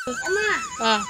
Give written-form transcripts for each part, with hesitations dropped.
হ্যাঁ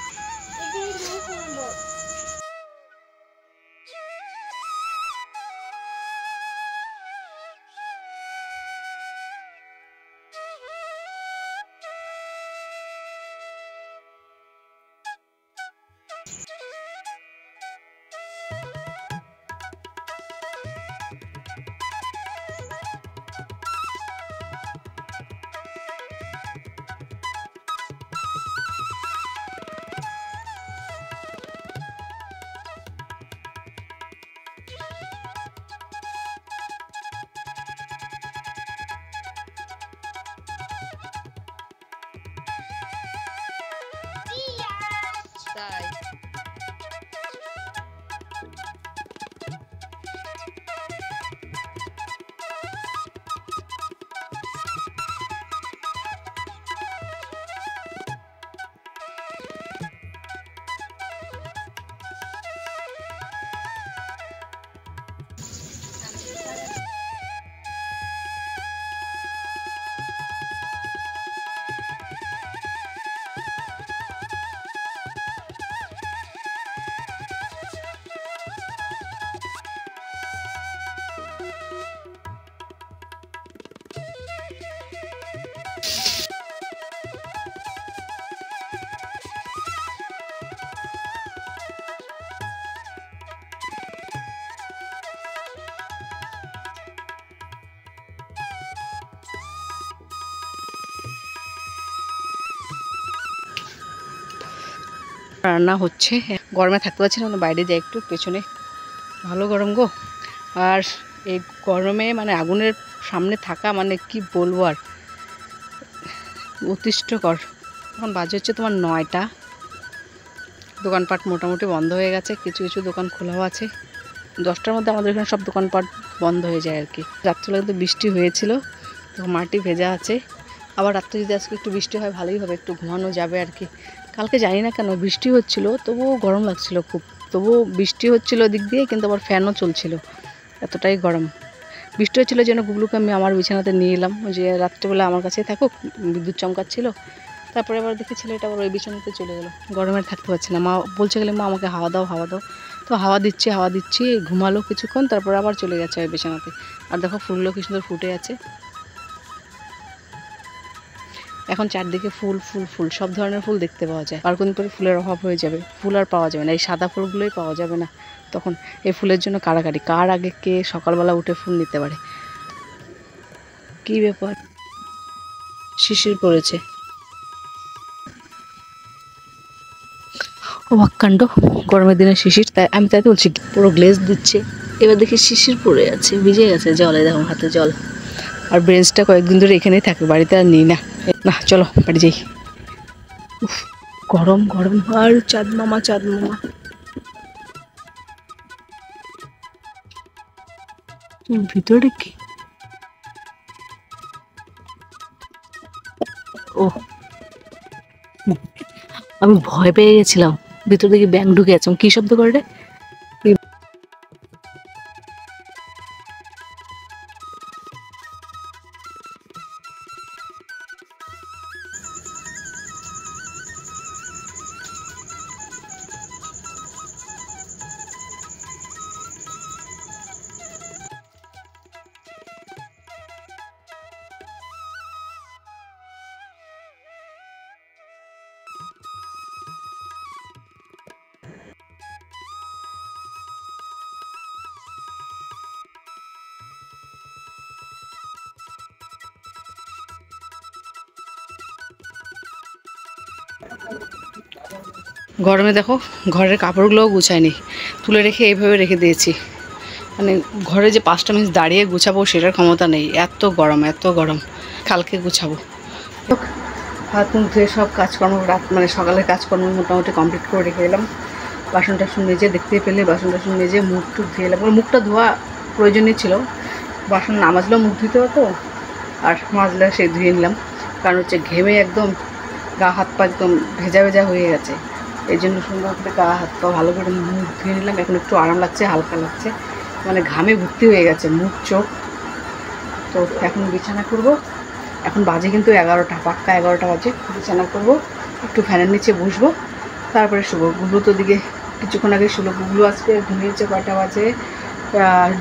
তাই রান্না হচ্ছে। গরমে থাকতে পারছি না, বাইরে যাই একটু পেছনে, ভালো গরম গো। আর এই গরমে মানে আগুনের সামনে থাকা মানে কি বলবো আর, অতিষ্ঠকর। এখন বাজে হচ্ছে তোমার 9টা। দোকানপাট মোটামুটি বন্ধ হয়ে গেছে, কিছু কিছু দোকান খোলাও আছে। 10টার মধ্যে আমাদের এখানে সব দোকানপাট বন্ধ হয়ে যায় আর কি। রাত্রিবেলা কিন্তু বৃষ্টি হয়েছিল, তো মাটি ভেজা আছে। আবার রাত্রে যদি আজকে একটু বৃষ্টি হয় ভালোই হবে, একটু ঘুমানো যাবে আর কি। কালকে জানি না কেন বৃষ্টি হচ্ছিল, তবুও গরম লাগছিল খুব। তবুও বৃষ্টি হচ্ছিল দিক দিয়ে, কিন্তু আবার ফ্যানও চলছিল, এতটাই গরম। বৃষ্টি হচ্ছিলো যেন গুবলুকে আমি আমার বিছানাতে নিয়ে এলাম, ওই যে রাত্রেবেলা আমার কাছেই থাকুক, বিদ্যুৎ চমকাচ্ছিল। তারপরে আবার দেখি ছেলেটা আবার ওই বিছানাতে চলে গেলো। গরমে থাকতে পারছি না। মা বলছে গেলে মা আমাকে হাওয়া দাও হাওয়া দাও, তো হাওয়া দিচ্ছি ঘুমালো কিছুক্ষণ, তারপর আবার চলে গেছে ওই বিছানাতে। আর দেখো ফুলগুলো কি সুন্দর ফুটে আছে। এখন চারদিকে ফুল ফুল ফুল, সব ধরনের ফুল দেখতে পাওয়া যায়। আর কোন পরে ফুলের অভাব হয়ে যাবে, ফুল আর পাওয়া যাবে না, এই সাদা ফুলগুলোই পাওয়া যাবে না তখন। এই ফুলের জন্য কাড়াকাড়ি, কার আগে কে সকালবেলা উঠে ফুল নিতে পারে। কি ব্যাপার, শিশির পড়েছে, অবাক কাণ্ড। গরমের দিনে শিশির, তাই আমি তাই তো বলছি পুরো গ্লেজ দিচ্ছে। এবার দেখি শিশির পড়ে আছে, ভিজে গেছে জলে, দেখো হাতে জল। আর ব্রেঞ্চটা কয়েকদিন ধরে এখানেই থাকে, বাড়িতে আর নিই না। না চলো বাড়ি যাই। উফ, গরম গরম। আর চাঁদ মামা ভিতরে কি? ও, আমি ভয় পেয়ে গেছিলাম, ভিতর দিকে ব্যাং ঢুকে আছে। কি শব্দ করে রে? গরমে দেখো ঘরের কাপড়গুলোও গুছায়নি, তুলে রেখে এইভাবে রেখে দিয়েছি। মানে ঘরে যে 5টা মিনিট দাঁড়িয়ে গুছাবো সেটার ক্ষমতা নেই, এত গরম এত গরম। কালকে গুছাবো। হাত মুখ ধুয়ে সব কাজকর্ম মানে সকালের কাজকর্ম মোটামুটি কমপ্লিট করে রেখে এলাম। বাসন টাসন মেজে, দেখতেই পেলে বাসন টাসন মেজে মুখ টুক ধুয়ে এলাম। মুখটা ধোয়া প্রয়োজনীয় ছিল, বাসন না মাজলেও মুখ ধুতে হতো, আর মাজলে সে ধুয়ে নিলাম। কারণ হচ্ছে ঘেমে একদম গা হাত পা একদম ভেজা ভেজা হয়ে গেছে। এই জন্য সুন্দর করে গা হাত পা ভালো করে মুখ ধুয়ে নিলাম। এখন একটু আরাম লাগছে, হালকা লাগছে, মানে ঘামে ভর্তি হয়ে গেছে মুখ চোখ। তো এখন বিছানা করব। এখন বাজে কিন্তু 11টা, পাক্কা 11টা বাজে। বিছানা করব, একটু ফ্যানের নিচে বসবো, তারপরে শুবো। গুগলু তো দিকে কিছুক্ষণ আগে শুলো। গুগলু আজকে ঘুমিয়েছে, কয়টা বাজে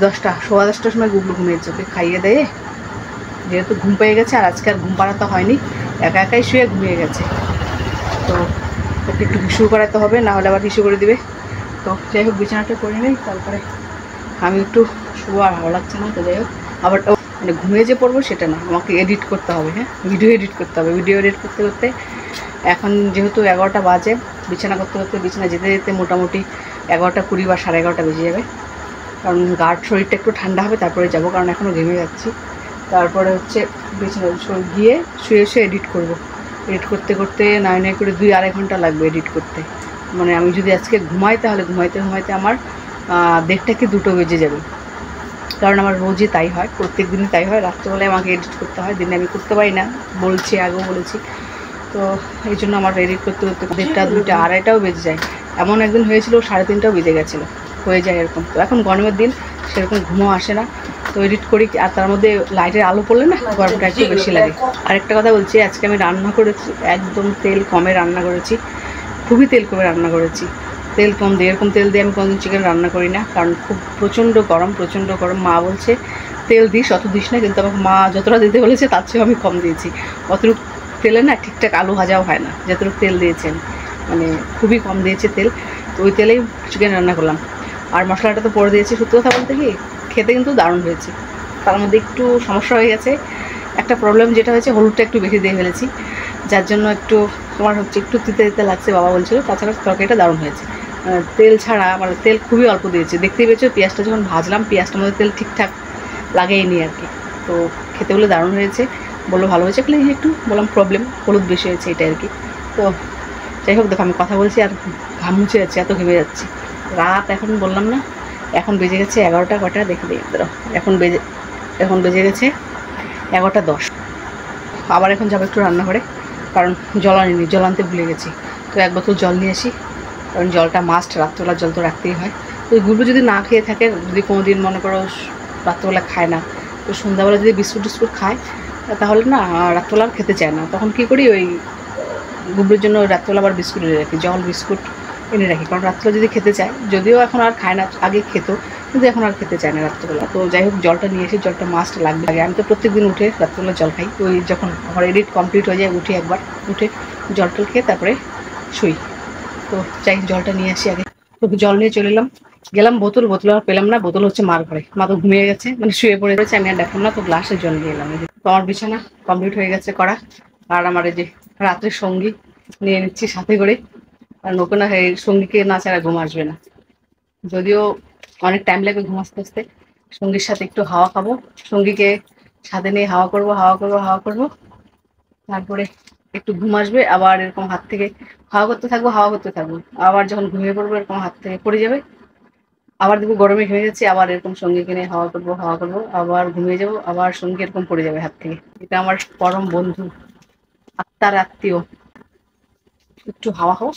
10টা, 10:15টার সময় গুগলু ঘুমিয়েছে। ওকে খাইয়ে দেয়ে যেহেতু ঘুম পেয়ে গেছে, আর আজকে আর ঘুম পাড়াতে হয়নি, একা একাই শুয়ে ঘুমিয়ে গেছে। তো ওকে একটু হিসু করাতে হবে, না হলে আবার হিসু করে দিবে। তো যাই হোক বিছানাটা করে নেই, তারপরে আমি একটু শুবো। আর ভালো লাগছে না, তো যাই হোক। আবার মানে ঘুমিয়ে যে পড়বো সেটা না, আমাকে এডিট করতে হবে। হ্যাঁ, ভিডিও এডিট করতে হবে। ভিডিও এডিট করতে করতে এখন যেহেতু 11টা বাজে, বিছানা করতে করতে বিছানা যেতে যেতে মোটামুটি 11:20 বা 11:30 বেজে যাবে। কারণ গাঢ় শরীরটা একটু ঠান্ডা হবে তারপরে যাব, কারণ এখনও ঘেমে যাচ্ছি। তারপরে হচ্ছে বিছানা গিয়ে শুয়ে শুয়ে এডিট করব। এডিট করতে করতে নয় করে 2-2.5 ঘন্টা লাগবে এডিট করতে। মানে আমি যদি আজকে ঘুমাই তাহলে ঘুমাইতে ঘুমাইতে আমার 1:30 কি 2টো বেজে যাবে। কারণ আমার রোজই তাই হয়, প্রত্যেক দিনই তাই হয়, রাত্রেবেলায় আমাকে এডিট করতে হয়, দিনে আমি করতে পারি না, বলছি, আগেও বলেছি। তো এই জন্য আমার এডিট করতে করতে 1:30, 2টা, 2:30টাও বেজে যায়। এমন একদিন হয়েছিল 3:30টাও বেজে গেছিলো, হয়ে যায় এরকম। তো এখন গরমের দিন, সেরকম ঘুমও আসে না, তো এডিট করি। আর তার মধ্যে লাইটের আলো পড়লে না গরমটা একটু বেশি লাগে। আরেকটা কথা বলছি, আজকে আমি রান্না করেছি, একদম তেল কমে রান্না করেছি, খুবই তেল কমে রান্না করেছি। তেল কম দিয়ে, এরকম তেল দিয়ে আমি কোনোদিন চিকেন রান্না করি না, কারণ খুব প্রচণ্ড গরম, প্রচণ্ড গরম। মা বলছে তেল দিস, অত দিস না, কিন্তু আমাকে মা যতটা দিতে বলেছে তার চেয়েও আমি কম দিয়েছি। অতটুকু তেলে না ঠিকঠাক আলু ভাজাও হয় না, যতটুকু তেল দিয়েছেন, মানে খুবই কম দিয়েছে তেল। তো ওই তেলেই চিকেন রান্না করলাম। আর মশলাটা তো পরে দিয়েছি। সত্যি কথা বলতে কি, খেতে কিন্তু দারুণ হয়েছে। তার মধ্যে একটু সমস্যা হয়ে গেছে, একটা প্রবলেম যেটা হয়েছে, হলুদটা একটু বেশি দিয়ে ফেলেছি, যার জন্য একটু তোমার হচ্ছে একটু তিতে তিতে লাগছে, বাবা বলছিল। তাছাড়া তরকারিটা দারুণ হয়েছে। তেল ছাড়া, মানে তেল খুবই অল্প দিয়েছে। দেখতেই পেয়েছো, পেঁয়াজটা যখন ভাজলাম, পেঁয়াজটার মধ্যে তেল ঠিকঠাক লাগেইনি আর কি। তো খেতে বলে দারুণ হয়েছে, বললো ভালো হয়েছে, কিন্তু একটু বললাম প্রবলেম, হলুদ বেশি হয়েছে, এটা আর কি। তো যাই হোক, দেখো আমি কথা বলছি আর ঘাম মুছে যাচ্ছে, এত ঘেমে যাচ্ছি। রাত এখন বললাম না, এখন বেজে গেছে 11টা, কটা দেখে দিই ধরো, এখন বেজে গেছে 11:10। আবার এখন যাবো একটু রান্নাঘরে, কারণ জল আনিনি, জল আনতে ভুলে গেছি। তো 1 বোতল জল নিয়ে আসি, কারণ জলটা মাস্ট, রাত্রবেলার জল তো রাখতেই হয়। তো গুলো যদি না খেয়ে থাকে, যদি কোনো দিন মনে করো রাত্রবেলা খায় না, তো সন্ধ্যাবেলা যদি বিস্কুট টিস্কুট খায়, তাহলে না রাত্রবেলা আর খেতে চায় না। তখন কী করি, ওই গুবলুর জন্য রাত্রবেলা আবার বিস্কুট এনে রাখি, জল বিস্কুট এনে রাখি। কারণ রাত্রে যদি খেতে চায়, যদিও এখন আর খায় না, আগে খেত, কিন্তু এখন আর খেতে চায় না রাত্রবেলা। তো যাই হোক, জলটা নিয়ে এসে, জলটা মাস্ট লাগবে। আমি তো প্রত্যেকদিন উঠে রাত্রবেলা জল খাই। ওই যখন আমার এডিট কমপ্লিট হয়ে যায়, উঠে একবার, উঠে জল টল খেয়ে তারপরে শুই। তো যাই জলটা নিয়ে আসি আগে। তো জল নিয়ে চলে গেলাম, বোতল আর পেলাম না। বোতল হচ্ছে মার ঘরে, মা তো ঘুমিয়ে গেছে, মানে শুয়ে পড়ে গেছে, আমি আর দেখলাম না। তো গ্লাসে জল নিয়ে এলাম। তো আমার বিছানা কমপ্লিট হয়ে গেছে করা। আর আমার এই যে রাত্রের সঙ্গী নিয়ে নিচ্ছি সাথে করে, কারণ ওকে না সঙ্গীকে না ছাড়া ঘুম আসবে না। যদিও অনেক টাইম লাগবে ঘুম আসতে আসতে, সঙ্গীর সাথে একটু হাওয়া খাবো, সঙ্গীকে সাথে নিয়ে হাওয়া করবো, তারপরে একটু ঘুম আসবে। আবার এরকম হাত থেকে হাওয়া করতে থাকবো, আবার যখন ঘুমিয়ে পড়বো, এরকম হাত থেকে পড়ে যাবে। আবার দেখবো গরমে ঘেমে যাচ্ছি, আবার এরকম সঙ্গীকে নিয়ে হাওয়া করবো, আবার ঘুমিয়ে যাবো, আবার সঙ্গী এরকম পড়ে যাবে হাত থেকে। এটা আমার পরম বন্ধু, আত্মার আত্মীয়। একটু হাওয়া হোক,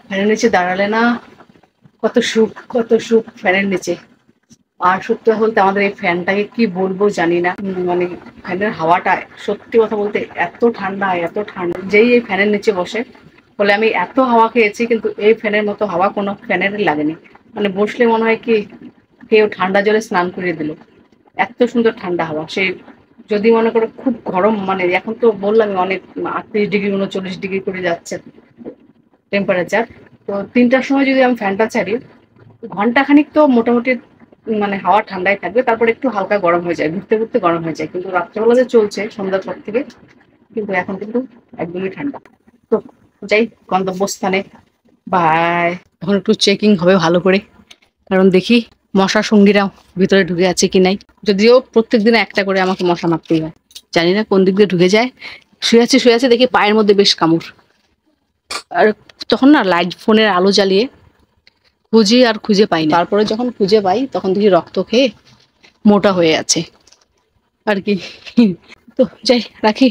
ফ্যানের নিচে দাঁড়ালে না কত সুখ ফ্যানের নিচে। আর সত্যি কথা বলতে, আমাদের এই ফ্যানটাকে কি বলবো জানি না, মানে ফ্যানের হাওয়াটা সত্যি কথা বলতে এত ঠান্ডা, যেই এই ফ্যানের নিচে বসে বলে আমি এত হাওয়া খেয়েছি, কিন্তু এই ফ্যানের মতো হাওয়া কোনো ফ্যানেরই লাগেনি। মানে বসলে মনে হয় কি কেউ ঠান্ডা জলে স্নান করিয়ে দিল, এত সুন্দর ঠান্ডা হাওয়া। সেই যদি মনে করো খুব গরম, মানে এখন তো বললাম অনেক 38 ডিগ্রি 39 ডিগ্রি করে যাচ্ছে টেম্পারেচার। তো 3টার সময় যদি আমি ফ্যানটা ছাড়ি, ঘন্টাখানিক তো মোটামুটি মানে হাওয়া ঠান্ডাই থাকবে, তারপরে একটু হালকা গরম হয়ে যায়, ঘুরতে ঘুরতে গরম হয়ে যায়। কিন্তু রাত্রেবেলা যে চলছে সন্ধ্যার পর থেকে, কিন্তু এখন কিন্তু একদমই ঠান্ডা। তো যাই গন্তব্যস্থানে, বাই। এখন একটু চেকিং হবে ভালো করে, কারণ দেখি মশা সঙ্গীরা ভিতরে ঢুকে আছে কি নাই। যদিও প্রত্যেক দিনে একটা করে আমাকে মশা মারতেই হয়, জানি না কোন দিক দিয়ে ঢুকে যায়। শুয়ে আছে দেখি পায়ের মধ্যে বেশ কামড়। আর তখন না লাইট, ফোনের আলো জ্বালিয়ে খুঁজি, আর খুঁজে পাই না। তারপরে যখন খুঁজে পাই, তখন দেখি রক্ত খেয়ে মোটা হয়ে আছে আর কি। তো যাই, রাখি।